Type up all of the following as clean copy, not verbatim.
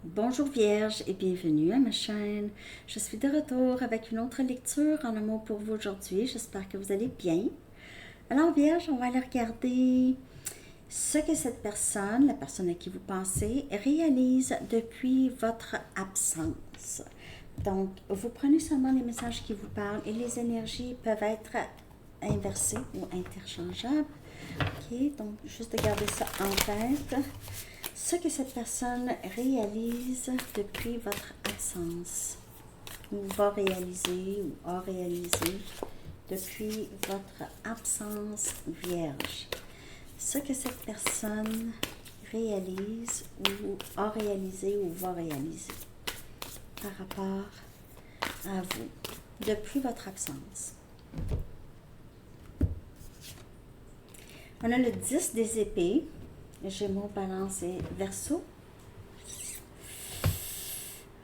Bonjour Vierge et bienvenue à ma chaîne. Je suis de retour avec une autre lecture en amour pour vous aujourd'hui. J'espère que vous allez bien. Alors Vierge, on va aller regarder ce que cette personne, la personne à qui vous pensez, réalise depuis votre absence. Donc, vous prenez seulement les messages qui vous parlent et les énergies peuvent être inversées ou interchangeables. Ok, donc juste de garder ça en tête. Ce que cette personne réalise depuis votre absence, ou va réaliser, ou a réalisé depuis votre absence vierge. Ce que cette personne réalise, ou a réalisé, ou va réaliser par rapport à vous depuis votre absence. On a le 10 des épées. Gémeaux, Balance et Verseau.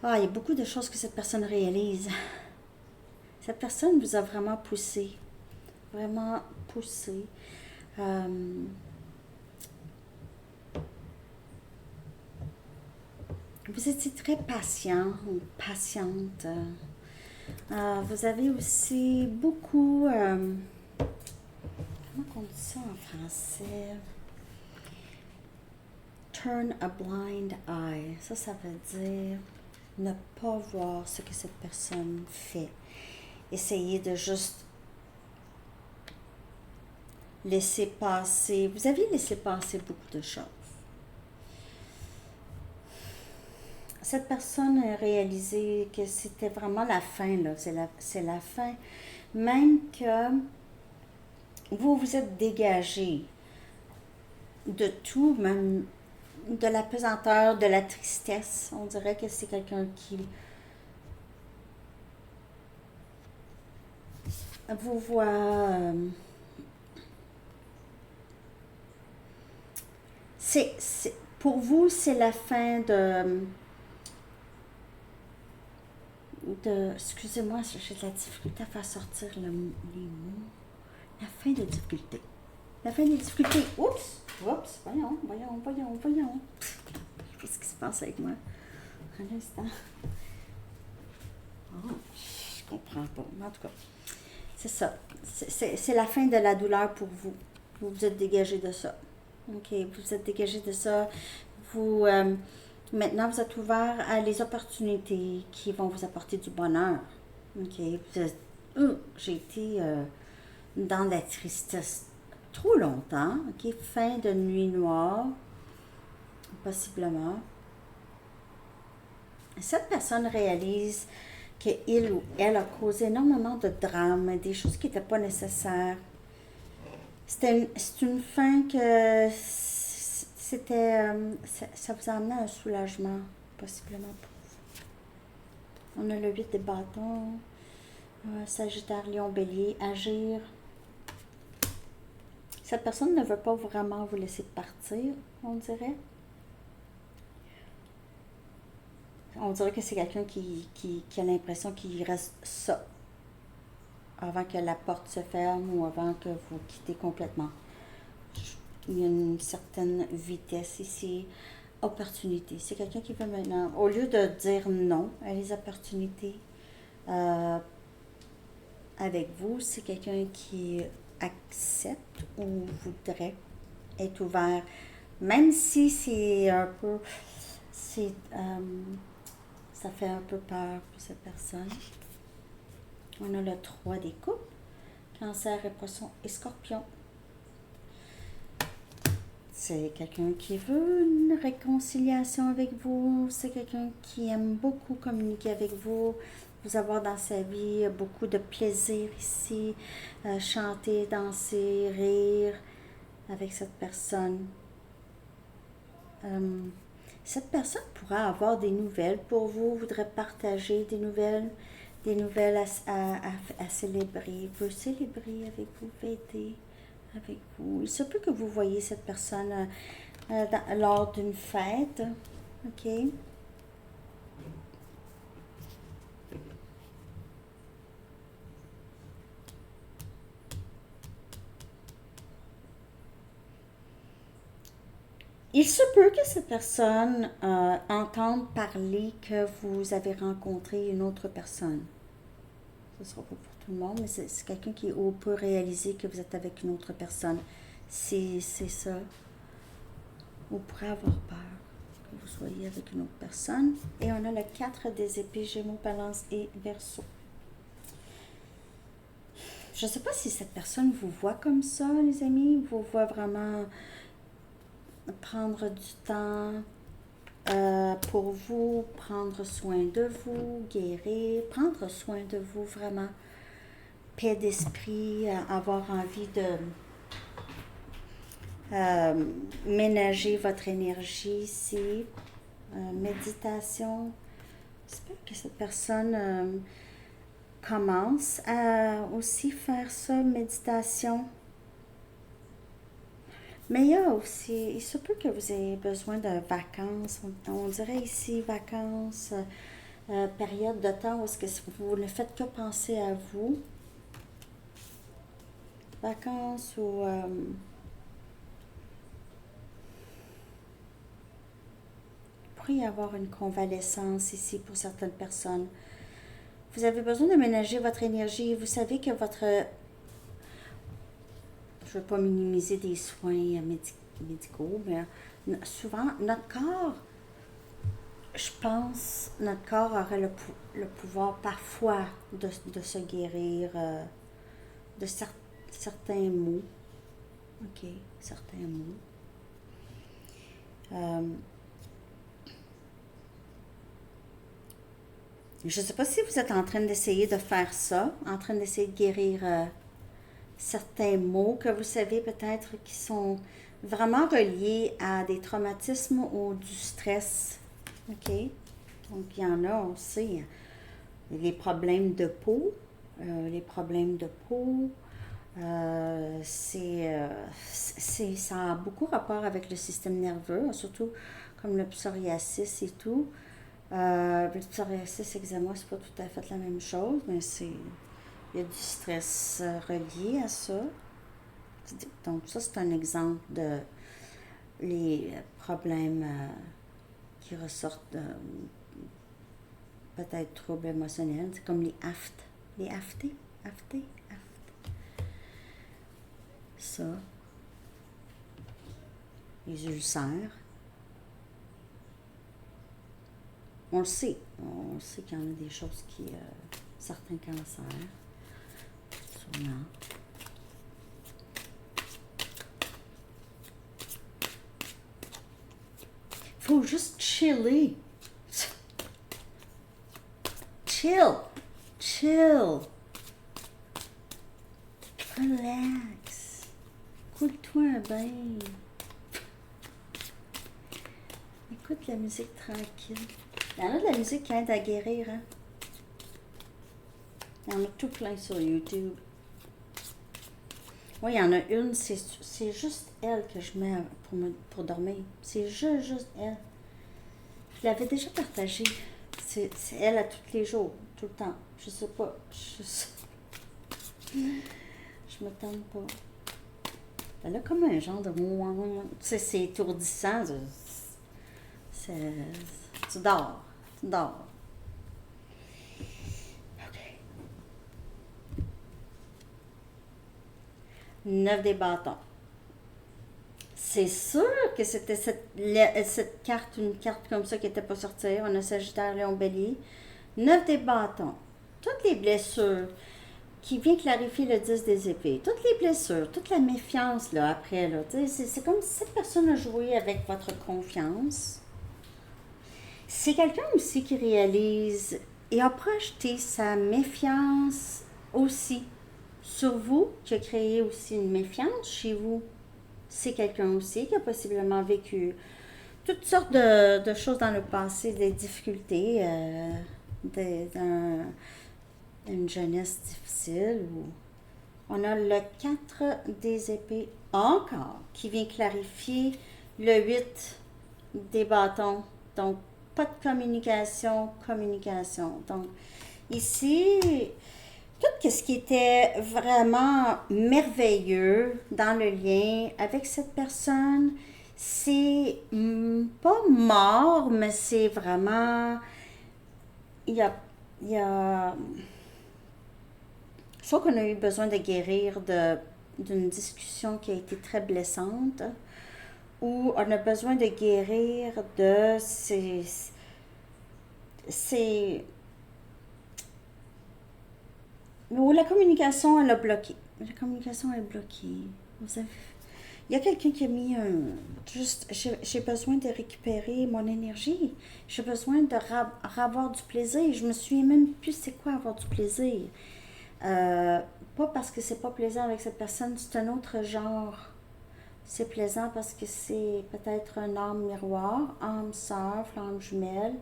Ah, il y a beaucoup de choses que cette personne réalise. Cette personne vous a vraiment poussé. Vraiment poussé. Vous étiez très patient ou patiente. Vous avez aussi beaucoup... comment on dit ça en français? Turn a blind eye. Ça veut dire ne pas voir ce que cette personne fait. Essayez de juste laisser passer. Vous avez laissé passer beaucoup de choses. Cette personne a réalisé que c'était vraiment la fin, là. C'est la fin. Même que vous vous êtes dégagé de tout, même de la pesanteur, de la tristesse. On dirait que c'est quelqu'un qui vous voit... pour vous, c'est la fin excusez-moi, j'ai de la difficulté à faire sortir les mots. La fin des difficultés. La fin des difficultés. Oups! Voyons. Qu'est-ce qui se passe avec moi? Un instant. Oh, je comprends pas. En tout cas, c'est ça. C'est la fin de la douleur pour vous. Vous vous êtes dégagé de ça. Ok, vous vous êtes dégagé de ça. Vous, maintenant, vous êtes ouvert à les opportunités qui vont vous apporter du bonheur. Ok, vous êtes, j'ai été dans la tristesse trop longtemps. Ok, fin de nuit noire, possiblement. Cette personne réalise qu'il ou elle a causé énormément de drames, des choses qui n'étaient pas nécessaires. C'est une fin que c'était, ça vous a amené à un soulagement, possiblement pour vous. On a le 8 de bâtons, Sagittaire, Lion, Bélier, agir. Cette personne ne veut pas vraiment vous laisser partir, on dirait. On dirait que c'est quelqu'un qui a l'impression qu'il reste ça avant que la porte se ferme ou avant que vous quittez complètement. Il y a une certaine vitesse ici. Opportunité. C'est quelqu'un qui veut maintenant, au lieu de dire non à les opportunités avec vous, c'est quelqu'un qui accepte ou voudrait être ouvert, même si c'est un peu, ça fait un peu peur pour cette personne. On a le 3 des coupes, Cancer et Poisson et Scorpion. C'est quelqu'un qui veut une réconciliation avec vous. C'est quelqu'un qui aime beaucoup communiquer avec vous. Vous avoir dans sa vie beaucoup de plaisir ici. Chanter, danser, rire avec cette personne. Cette personne pourra avoir des nouvelles pour vous. Voudrait partager des nouvelles à célébrer. Veut célébrer avec vous, fêter avec vous. Il se peut que vous voyez cette personne lors d'une fête. Ok. Il se peut que cette personne entende parler que vous avez rencontré une autre personne. Ce ne sera pas pour tout le monde, mais c'est quelqu'un qui peut réaliser que vous êtes avec une autre personne. C'est ça. Vous pourrez avoir peur que vous soyez avec une autre personne. Et on a le 4 des épées, Gémeaux, Balance et Verseau. Je ne sais pas si cette personne vous voit comme ça, les amis, vous voit vraiment prendre du temps pour vous, prendre soin de vous, guérir, prendre soin de vous vraiment, paix d'esprit, avoir envie de ménager votre énergie ici, méditation. J'espère que cette personne commence à aussi faire ça, méditation. Mais il y a aussi, il se peut que vous ayez besoin de vacances. On dirait ici vacances, période de temps où est-ce que vous ne faites que penser à vous. Vacances ou il pourrait y avoir une convalescence ici pour certaines personnes. Vous avez besoin de ménager votre énergie. Vous savez que votre... Je ne veux pas minimiser des soins médicaux, mais souvent, notre corps, je pense, notre corps aurait le pouvoir parfois de se guérir de certains maux. OK, certains maux. Je ne sais pas si vous êtes en train d'essayer de faire ça, en train d'essayer de guérir certains maux que vous savez peut-être qui sont vraiment reliés à des traumatismes ou du stress. OK? Donc, il y en a, on sait, les problèmes de peau. Ça a beaucoup rapport avec le système nerveux, surtout comme le psoriasis et tout. Le psoriasis, eczéma, c'est pas tout à fait la même chose, mais il y a du stress relié à ça. Donc ça, c'est un exemple de les problèmes qui ressortent de peut-être troubles émotionnels. C'est comme les aftes. Les aftés. Ça. Les ulcères. On le sait qu'il y en a des choses qui... certains cancers. Sûrement. Faut juste chiller. Chill. Relax. Coule-toi un bain. Écoute la musique tranquille. Il y en a de la musique qui aide à guérir, hein? Il y en a tout plein sur YouTube. Oui, il y en a une, c'est juste elle que je mets pour dormir. C'est juste elle. Je l'avais déjà partagée. C'est elle à tous les jours, tout le temps. Je sais pas. Je me tente pas. Elle a comme un genre de... Tu sais, c'est étourdissant. Tu dors. OK. 9 des bâtons. C'est sûr que c'était cette carte, une carte comme ça qui n'était pas sortie. On a Sagittaire, Lion, Bélier. 9 des bâtons. Toutes les blessures qui vient clarifier le 10 des épées. Toutes les blessures, toute la méfiance là après. Là, c'est comme si cette personne a joué avec votre confiance. C'est quelqu'un aussi qui réalise et a projeté sa méfiance aussi sur vous, qui a créé aussi une méfiance chez vous. C'est quelqu'un aussi qui a possiblement vécu toutes sortes de choses dans le passé, des difficultés, une jeunesse difficile. On a le 4 des épées encore qui vient clarifier le 8 des bâtons. Donc, pas de communication. Donc, ici, tout ce qui était vraiment merveilleux dans le lien avec cette personne, c'est pas mort, mais c'est vraiment... Il y a... Il y a soit qu'on a eu besoin de guérir d'une discussion qui a été très blessante, ou on a besoin de guérir de ces où la communication, elle a bloqué. La communication est bloquée. Vous avez... Il y a quelqu'un qui a mis un... Juste, j'ai besoin de récupérer mon énergie. J'ai besoin de avoir du plaisir. Je me souviens même plus c'est quoi avoir du plaisir. Pas parce que c'est pas plaisant avec cette personne, c'est un autre genre. C'est plaisant parce que c'est peut-être un âme miroir, âme sœur, flamme jumelle,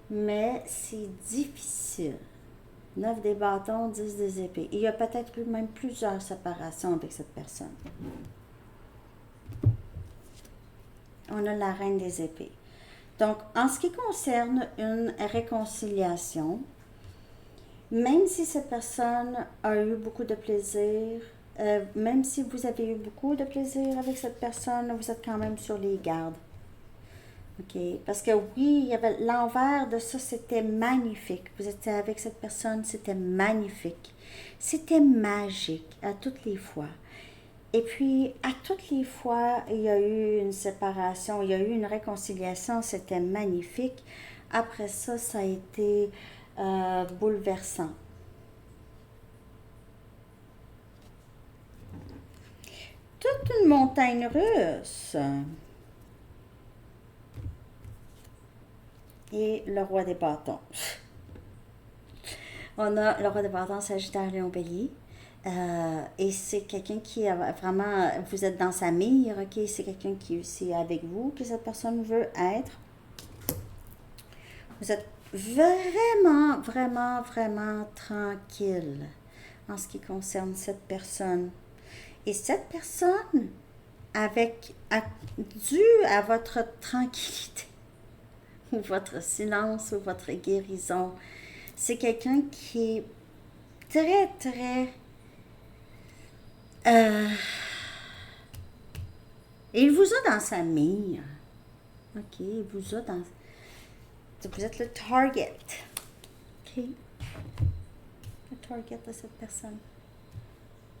mais c'est difficile. 9 des bâtons, 10 des épées. Il y a peut-être eu même plusieurs séparations avec cette personne. On a la reine des épées. Donc, en ce qui concerne une réconciliation, même si cette personne a eu beaucoup de plaisir, même si vous avez eu beaucoup de plaisir avec cette personne, vous êtes quand même sur les gardes. OK? Parce que oui, il y avait l'envers de ça, c'était magnifique. Vous étiez avec cette personne, c'était magnifique. C'était magique à toutes les fois. Et puis, à toutes les fois, il y a eu une séparation, il y a eu une réconciliation, c'était magnifique. Après ça, ça a été bouleversant. Toute une montagne russe. Et le roi des bâtons. On a le roi des bâtons, Sagittaire, Lion, Bélier. Et c'est quelqu'un qui a vraiment, vous êtes dans sa mire, ok? C'est quelqu'un qui est aussi avec vous, que cette personne veut être. Vous êtes vraiment, vraiment, vraiment tranquille en ce qui concerne cette personne. Et cette personne, dû à votre tranquillité, ou votre silence, ou votre guérison, c'est quelqu'un qui est très, très... il vous a dans sa mire. OK, il vous a dans... Vous êtes le target. OK? Le target de cette personne.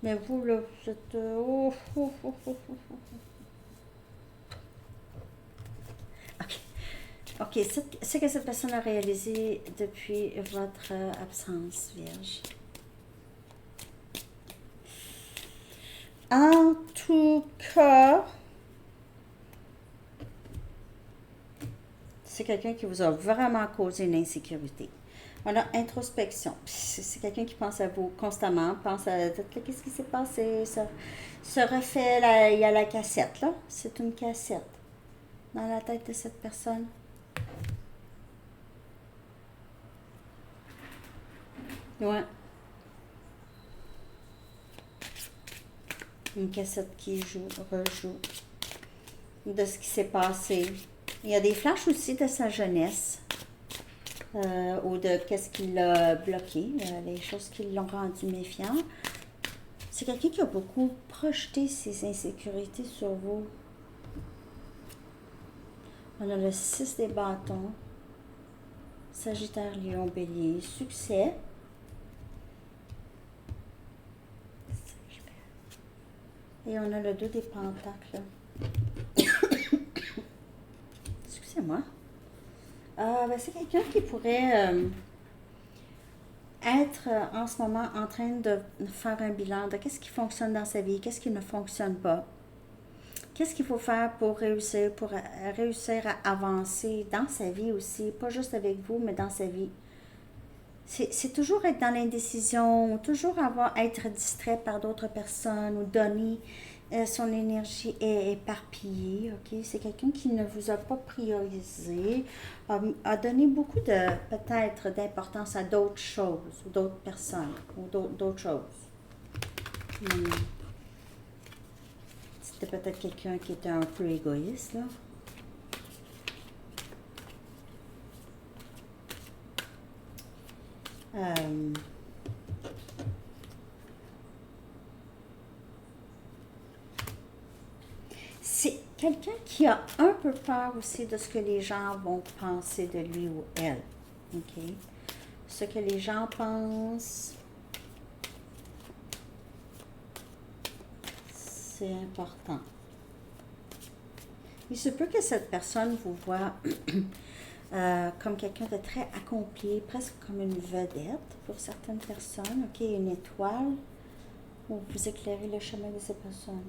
Mais vous, là, vous êtes... OK. OK, c'est que cette personne a réalisé depuis votre absence, Vierge. En tout cas, c'est quelqu'un qui vous a vraiment causé une insécurité. On a introspection. C'est quelqu'un qui pense à vous constamment, pense à qu'est-ce qui s'est passé, se refait, il y a la cassette, là. C'est une cassette dans la tête de cette personne. Ouais. Une cassette qui rejoue de ce qui s'est passé. Il y a des flashs aussi de sa jeunesse. Ou de qu'est-ce qui l'a bloqué, les choses qui l'ont rendu méfiant. C'est quelqu'un qui a beaucoup projeté ses insécurités sur vous. On a le 6 des bâtons, Sagittaire, Lion, Bélier, succès. Et on a le 2 des pentacles. Excusez-moi. C'est quelqu'un qui pourrait être en ce moment en train de faire un bilan de qu'est-ce qui fonctionne dans sa vie, qu'est-ce qui ne fonctionne pas. Qu'est-ce qu'il faut faire pour réussir à avancer dans sa vie aussi, pas juste avec vous, mais dans sa vie. C'est toujours être dans l'indécision, toujours être distrait par d'autres personnes ou donner son énergie est éparpillée, ok? C'est quelqu'un qui ne vous a pas priorisé, a donné beaucoup peut-être d'importance à d'autres choses, ou d'autres personnes, ou d'autres choses. C'était peut-être quelqu'un qui était un peu égoïste, là. quelqu'un qui a un peu peur aussi de ce que les gens vont penser de lui ou elle. OK? Ce que les gens pensent, c'est important. Il se peut que cette personne vous voit comme quelqu'un de très accompli, presque comme une vedette pour certaines personnes, OK, une étoile, où vous éclairez le chemin de ces personnes.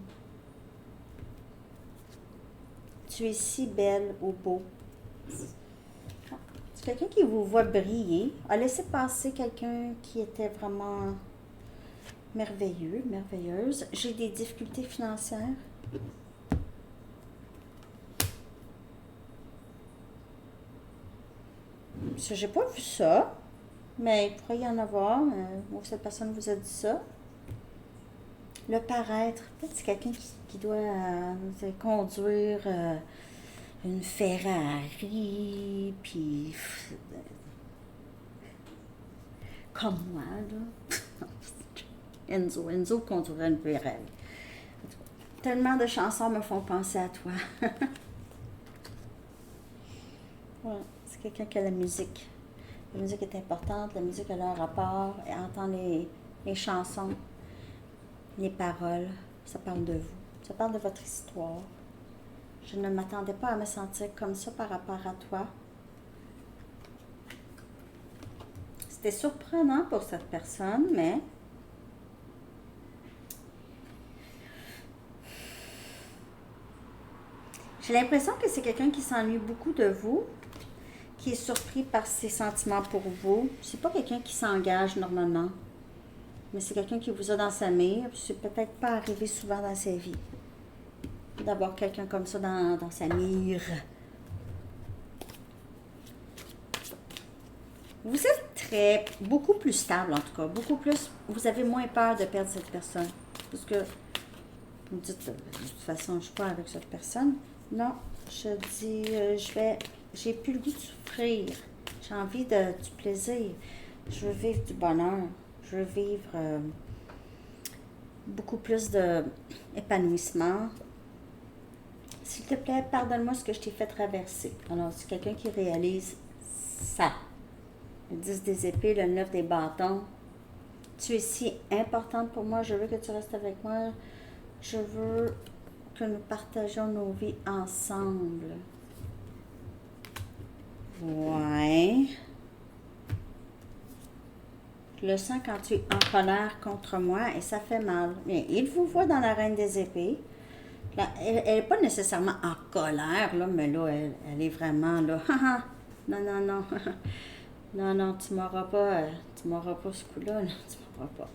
Tu es si belle ou beau. C'est quelqu'un qui vous voit briller, a laissé passer quelqu'un qui était vraiment merveilleux, merveilleuse. J'ai des difficultés financières. J'ai pas vu ça, mais il pourrait y en avoir. Cette personne vous a dit ça. Le paraître. Peut-être c'est quelqu'un qui doit conduire une Ferrari, puis comme moi, là. Enzo conduirait une Ferrari. Tellement de chansons me font penser à toi. Ouais, c'est quelqu'un qui a la musique. La musique est importante, la musique a un rapport, et entendre les chansons, les paroles, ça parle de vous, ça parle de votre histoire. Je ne m'attendais pas à me sentir comme ça par rapport à toi. C'était surprenant pour cette personne, mais j'ai l'impression que c'est quelqu'un qui s'ennuie beaucoup de vous, qui est surpris par ses sentiments pour vous. C'est pas quelqu'un qui s'engage normalement, mais c'est quelqu'un qui vous a dans sa mire. C'est peut-être pas arrivé souvent dans sa vie d'avoir quelqu'un comme ça dans sa mire. Vous êtes beaucoup plus stable en tout cas, beaucoup plus, vous avez moins peur de perdre cette personne. Parce que vous me dites, de toute façon, je ne suis pas avec cette personne. Non, je dis, j'ai plus le goût de souffrir. J'ai envie du plaisir. Je veux vivre du bonheur. Je veux vivre beaucoup plus d'épanouissement. S'il te plaît, pardonne-moi ce que je t'ai fait traverser. Alors, c'est quelqu'un qui réalise ça. Le 10 des épées, le 9 des bâtons. Tu es si importante pour moi. Je veux que tu restes avec moi. Je veux que nous partageons nos vies ensemble. Ouais. Je le sens quand tu es en colère contre moi et ça fait mal. Mais il vous voit dans la Reine des épées. Là, elle n'est pas nécessairement en colère, là, mais là, elle est vraiment là. Non, non, non. Non, non, tu m'auras pas ce coup-là, là. Tu m'auras pas.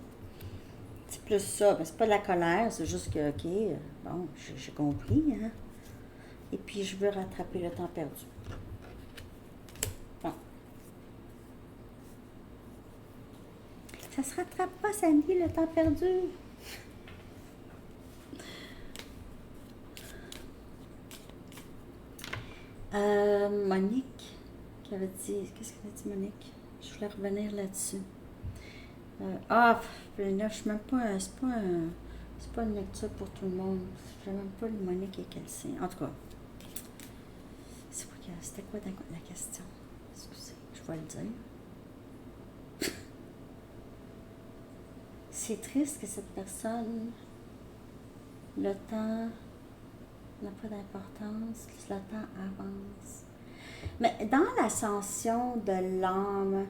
C'est plus ça. Mais c'est pas de la colère, c'est juste que, OK, bon, j'ai compris, hein. Et puis, je veux rattraper le temps perdu. Bon. Ça se rattrape pas, Sandy, le temps perdu. Monique, qui avait dit, qu'est-ce qu'elle a dit, Monique? Je voulais revenir là-dessus. Je suis même pas, c'est pas une lecture pour tout le monde. Je sais même pas le Monique et quel signe. En tout cas, c'était quoi la question? Excusez, je vais le dire. C'est triste que cette personne, le temps n'a pas d'importance, le temps avance. Mais dans l'ascension de l'âme,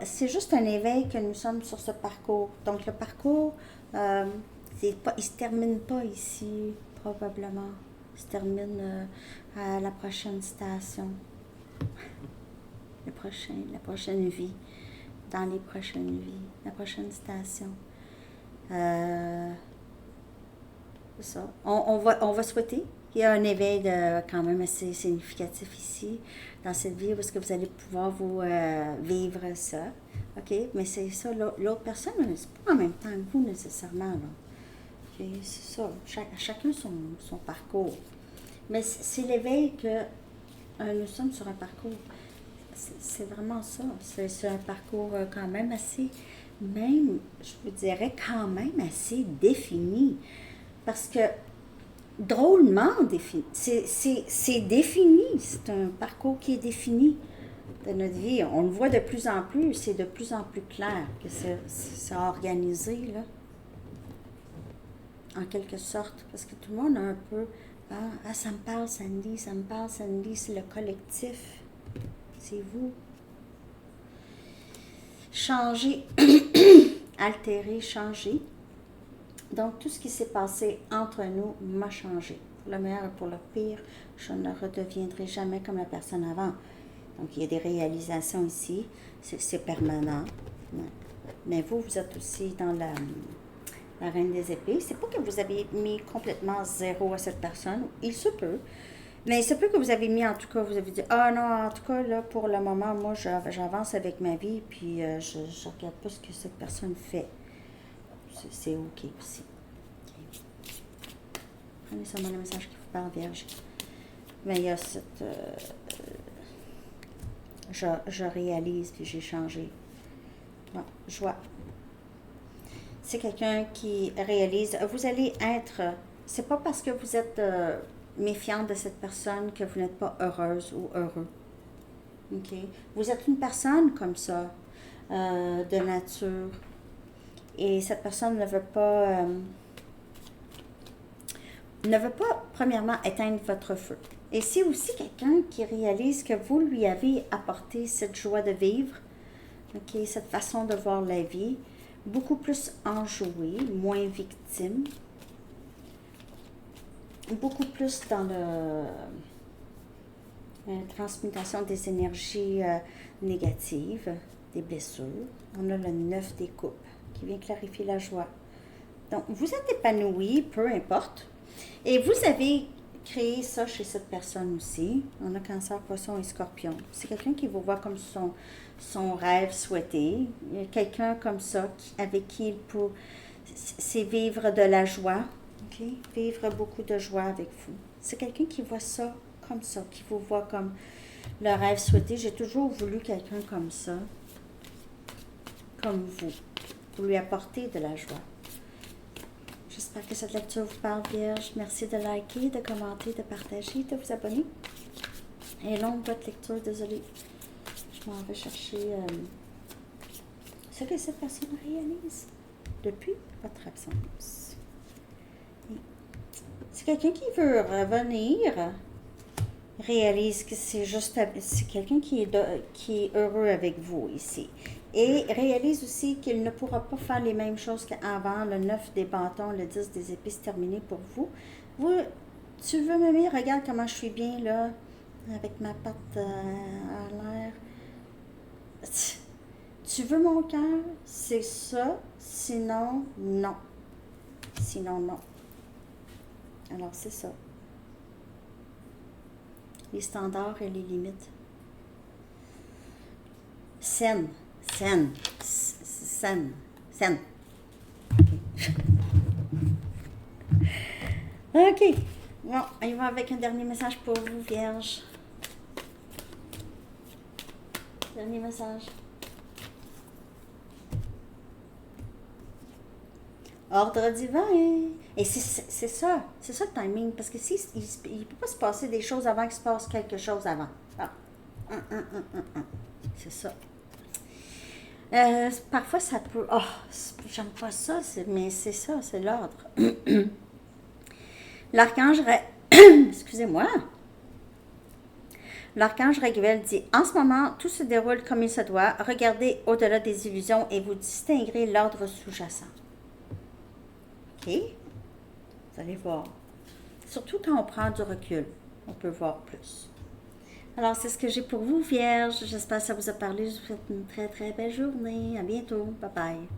c'est juste un éveil que nous sommes sur ce parcours. Donc le parcours, il ne se termine pas ici, probablement. Il se termine à la prochaine station. La prochaine vie. Dans les prochaines vies. La prochaine station. C'est ça. On va souhaiter qu'il y ait un éveil quand même assez significatif ici, dans cette vie, parce que vous allez pouvoir vous vivre ça. OK? Mais c'est ça, l'autre personne, c'est pas en même temps que vous nécessairement. Là. Okay? C'est ça. Chacun son parcours. Mais c'est l'éveil que nous sommes sur un parcours. C'est vraiment ça. C'est un parcours quand même assez, même, je vous dirais, quand même assez défini. Parce que drôlement défini, c'est défini, c'est un parcours qui est défini de notre vie. On le voit de plus en plus, c'est de plus en plus clair que c'est organisé, là, en quelque sorte. Parce que tout le monde a un peu, ah, ça me parle Sandy, ça me parle Sandy, c'est le collectif, c'est vous. Changer, altérer, changer. Donc, tout ce qui s'est passé entre nous m'a changé. Pour le meilleur et pour le pire, je ne redeviendrai jamais comme la personne avant. Donc, il y a des réalisations ici. C'est permanent. Mais vous, vous êtes aussi dans la reine des épées. C'est pas que vous avez mis complètement zéro à cette personne. Il se peut. Mais il se peut que vous avez mis, en tout cas, vous avez dit, ah non, en tout cas, là, pour le moment, moi, j'avance avec ma vie, puis je ne regarde pas ce que cette personne fait. C'est OK aussi. Okay. Prenez seulement le message qui vous parle, Vierge. Mais il y a cette... je réalise, puis j'ai changé. Bon, joie. C'est quelqu'un qui réalise. Vous allez être... C'est pas parce que vous êtes méfiant de cette personne que vous n'êtes pas heureuse ou heureux. OK? Vous êtes une personne comme ça, de nature. Et cette personne ne veut pas, premièrement, éteindre votre feu. Et c'est aussi quelqu'un qui réalise que vous lui avez apporté cette joie de vivre, okay, cette façon de voir la vie, beaucoup plus enjouée, moins victime, beaucoup plus dans la transmutation des énergies négatives, des blessures. On a le 9 des coupes qui vient clarifier la joie. Donc, vous êtes épanoui, peu importe. Et vous avez créé ça chez cette personne aussi. On a Cancer, Poisson et Scorpion. C'est quelqu'un qui vous voit comme son rêve souhaité. Il y a quelqu'un comme ça avec qui il peut... C'est vivre de la joie. Okay? Vivre beaucoup de joie avec vous. C'est quelqu'un qui voit ça comme ça, qui vous voit comme le rêve souhaité. J'ai toujours voulu quelqu'un comme ça, comme vous, pour lui apporter de la joie. J'espère que cette lecture vous parle, Vierge. Merci de liker, de commenter, de partager, de vous abonner. Et longue votre lecture, désolée. Je m'en vais chercher ce que cette personne réalise depuis votre absence. C'est quelqu'un qui veut revenir, réalise que c'est quelqu'un qui est heureux avec vous ici. Et réalise aussi qu'il ne pourra pas faire les mêmes choses qu'avant. Le 9 des bâtons, le 10 des épées, c'est terminé pour vous. Tu veux m'aimer? Regarde comment je suis bien là, avec ma patte à l'air. Tu veux mon cœur? C'est ça. Sinon, non. Sinon, non. Alors, c'est ça. Les standards et les limites. Saine. OK. Bon, on va avec un dernier message pour vous, Vierge. Dernier message. Ordre divin. Et c'est ça le timing. Parce que il ne peut pas se passer des choses avant qu'il se passe quelque chose avant. Ah. C'est ça. Parfois, ça peut... Oh, j'aime pas ça, mais c'est ça, c'est l'ordre. L'archange... Excusez-moi. L'archange Raguel dit, en ce moment, tout se déroule comme il se doit. Regardez au-delà des illusions et vous distinguerez l'ordre sous-jacent. OK? Vous allez voir. Surtout quand on prend du recul, on peut voir plus. Alors, c'est ce que j'ai pour vous, Vierge. J'espère que ça vous a parlé. Je vous souhaite une très, très belle journée. À bientôt. Bye bye.